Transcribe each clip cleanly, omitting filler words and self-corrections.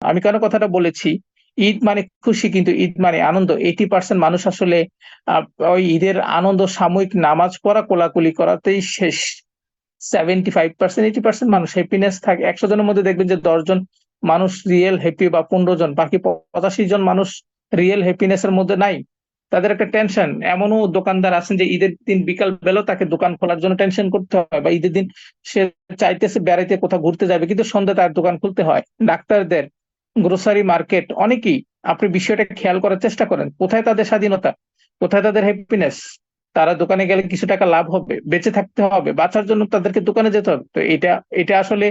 আমি কেন কথাটা বলেছি, ঈদ মানে খুশি কিন্তু ঈদ মানে আনন্দ। 80% মানুষ আসলে আহ, ওই ঈদের আনন্দ সাময়িক নামাজ পড়া কোলাকুলি করাতেই শেষ। 75%, 80% মানুষ হ্যাপিনেস থাকে। 100 জনের মধ্যে দেখবেন যে 10 জন মানুষ রিয়েল হ্যাপি বা 15 জন, বাকি 85 জন মানুষ রিয়েল হ্যাপিনেস এর মধ্যে নাই। তাদের একটা টেনশন। এমনও দোকানদার আছেন যে ঈদের দিন বিকাল বেলাও তাকে দোকান খোলার জন্য টেনশন করতে হয়, বা ঈদের দিন সে চাইতেছে বেড়াইতে কোথাও ঘুরতে যাবে কিন্তু সন্ধ্যা তার দোকান খুলতে হয়। ডাক্তারদের, গ্রোসারি মার্কেট, অনেকেই। আপনি বিষয়টা খেয়াল করার চেষ্টা করেন, কোথায় তাদের স্বাধীনতা, কোথায় তাদের হ্যাপিনেস? তারা দোকানে গেলে কিছু টাকা লাভ হবে, বেঁচে থাকতে হবে, বাঁচার জন্য তাদেরকে দোকানে যেতে হবে। তো এটা এটা আসলে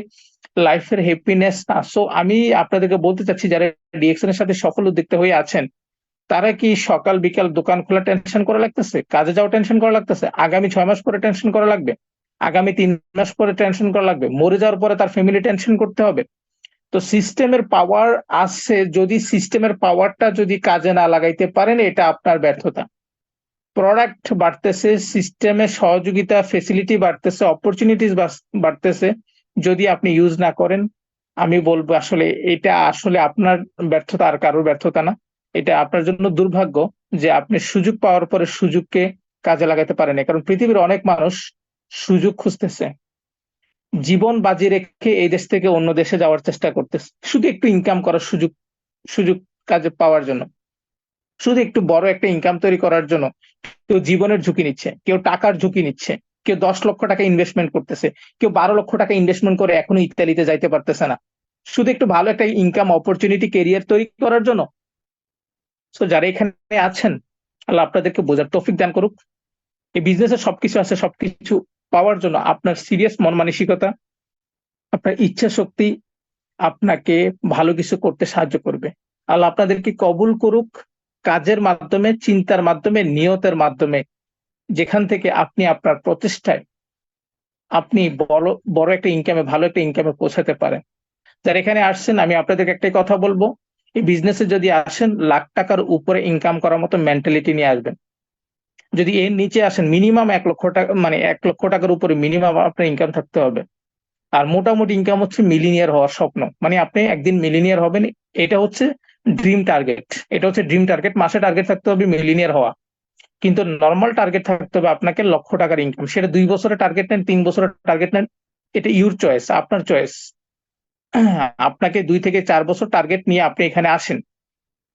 লাইফের হ্যাপিনেস না। সো আমি আপনাদেরকে বলতে চাচ্ছি, যারা ডিএকশন এর সাথে সফল উদ্যোক্তা হয়ে আছেন, তারা কি সকাল বিকাল দোকান খোলা টেনশন করা লাগতেছে, কাজে যাওয়া টেনশন করা লাগতেছে, আগামী 6 মাস পরে টেনশন করা লাগবে, আগামী 3 মাস পরে টেনশন করা লাগবে, মরে যাওয়ার পরে তার ফ্যামিলি টেনশন করতে হবে? তো সিস্টেমের পাওয়ার আছে, যদি সিস্টেমের পাওয়ারটা যদি কাজে না লাগাইতে পারেন, এটা আপনার ব্যর্থতা। প্রোডাক্ট বাড়তেছে, সিস্টেমে সহযোগিতা ফেসিলিটি বাড়তেছে, অপরচুনিটিস বাড়তেছে, যদি আপনি ইউজ না করেন, আমি বলবো আসলে এটা আসলে আপনার ব্যর্থতা, আর কারোর ব্যর্থতা না। এটা আপনার জন্য দুর্ভাগ্য যে আপনি সুযোগ পাওয়ার পরে সুযোগকে কাজে লাগাতে পারেন না। কারণ পৃথিবীর অনেক মানুষ সুযোগ খুঁজতেছে, জীবন বাজি রেখে এই দেশ থেকে অন্য দেশে যাওয়ার চেষ্টা করতেছে শুধু একটু ইনকাম করার সুযোগ, সুযোগ কাজে পাওয়ার জন্য, শুধু একটু বড় একটা ইনকাম তৈরি করার জন্য। কেউ জীবনের ঝুঁকি নিচ্ছে, কেউ টাকার ঝুঁকি নিচ্ছে, কেউ 10 লক্ষ টাকা ইনভেস্টমেন্ট করতেছে, কেউ 12 লক্ষ টাকা ইনভেস্টমেন্ট করে এখনো ইতালিতে যাইতে পারতেছে না, শুধু একটু ভালো একটা ইনকাম অপরচুনিটি কেরিয়ার তৈরি করার জন্য। তো যারা এখানে আছেন, আল্লাহ আপনাদেরকে বোঝার তৌফিক দান করুক। এই বিজনেসে সবকিছু আছে, সবকিছু পাওয়ার জন্য আপনার সিরিয়াস মন মানসিকতা, আপনার ইচ্ছা শক্তি আপনাকে ভালো কিছু করতে সাহায্য করবে। আল্লাহ আপনাদেরকে কবুল করুক, কাজের মাধ্যমে, চিন্তার মাধ্যমে, নিয়তের মাধ্যমে, যেখান থেকে আপনি আপনার প্রচেষ্টায় আপনি বড় বড় একটা ইনকামে, ভালো একটা ইনকামে পৌঁছাতে পারেন। যারা এখানে আসছেন, আমি আপনাদেরকে একটাই কথা বলবো, এই বিজনেসে যদি আসেন, লাখ টাকার উপরে ইনকাম করার মতো মেন্টালিটি নিয়ে আসবেন। যদি এর নিচে আসেন, মিনিমাম 1 লক্ষ টাকা, মানে 1 লক্ষ টাকার উপরে মিনিমাম আপনার ইনকাম থাকতে হবে। আর মোটামুটি ইনকাম হচ্ছে মিলিনিয়ার হওয়ার স্বপ্ন, মানে আপনি একদিন মিলিনিয়ার হবেন, এটা হচ্ছে ড্রিম টার্গেট। এটা হচ্ছে ড্রিম টার্গেট, মাসে টার্গেট থাকতে হবে মিলিনিয়ার হওয়া। কিন্তু নর্মাল টার্গেট থাকতে হবে আপনাকে লক্ষ টাকার ইনকাম। সেটা 2 বছরের টার্গেট নেন, 3 বছরের টার্গেট নেন, এটা ইউর চয়েস, আপনার চয়েস। আপনাকে 2 থেকে 4 বছর টার্গেট নিয়ে আপনি এখানে আসেন,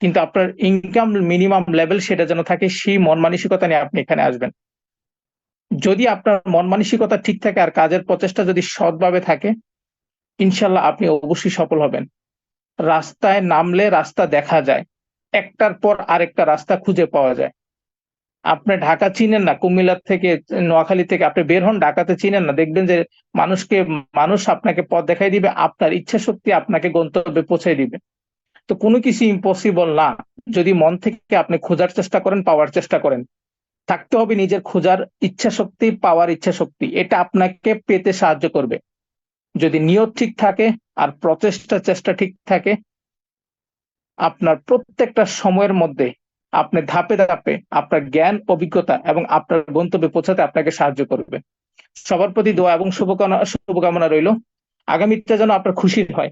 কিন্তু আপনার ইনকাম মিনিমাম লেভেল সেটা যেন থাকে, সেই মন মানসিকতা নিয়ে আপনি এখানে আসবেন। যদি আপনার মন মানসিকতা ঠিক থাকে আর কাজের প্রচেষ্টা যদি সৎভাবে থাকে, ইনশাল্লাহ আপনি অবশ্যই সফল হবেন। রাস্তায় নামলে রাস্তা দেখা যায়, একটার পর আরেকটা রাস্তা খুঁজে পাওয়া যায়। আপনি ঢাকা চিনেন না, কুমিল্লা থেকে, নোয়াখালী থেকে আপনি বের হন, ঢাকাতে চিনেন না, দেখবেন যে মানুষকে, মানুষ আপনাকে পথ দেখাই দিবে, আপনার ইচ্ছা শক্তি আপনাকে গন্তব্যে পৌঁছে দিবে। তো কোনো কিছু ইম্পসিবল না, যদি মন থেকে আপনি খোঁজার চেষ্টা করেন, পাওয়ার চেষ্টা করেন। থাকতে হবে নিজের খোঁজার ইচ্ছা শক্তি, পাওয়ার ইচ্ছা শক্তি, এটা আপনাকে পেতে সাহায্য করবে। যদি নিয়ত ঠিক থাকে আর প্রচেষ্টা চেষ্টা ঠিক থাকে, আপনার প্রত্যেকটা সময়ের মধ্যে আপনি ধাপে ধাপে আপনার জ্ঞান, অভিজ্ঞতা এবং আপনার গন্তব্যে পৌঁছাতে আপনাকে সাহায্য করবে। সবার প্রতি দোয়া এবং শুভকামনা রইল। আগামীটা যেন আপনার খুশির হয়,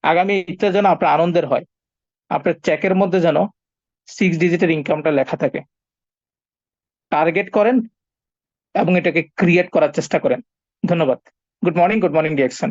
আগামীটা যেন আপনার আনন্দের হয়, আপনার চেকের মধ্যে যেন 6 ডিজিটের ইনকামটা লেখা থাকে। টার্গেট করেন এবং এটাকে ক্রিয়েট করার চেষ্টা করেন। ধন্যবাদ। Good morning, good morning direction.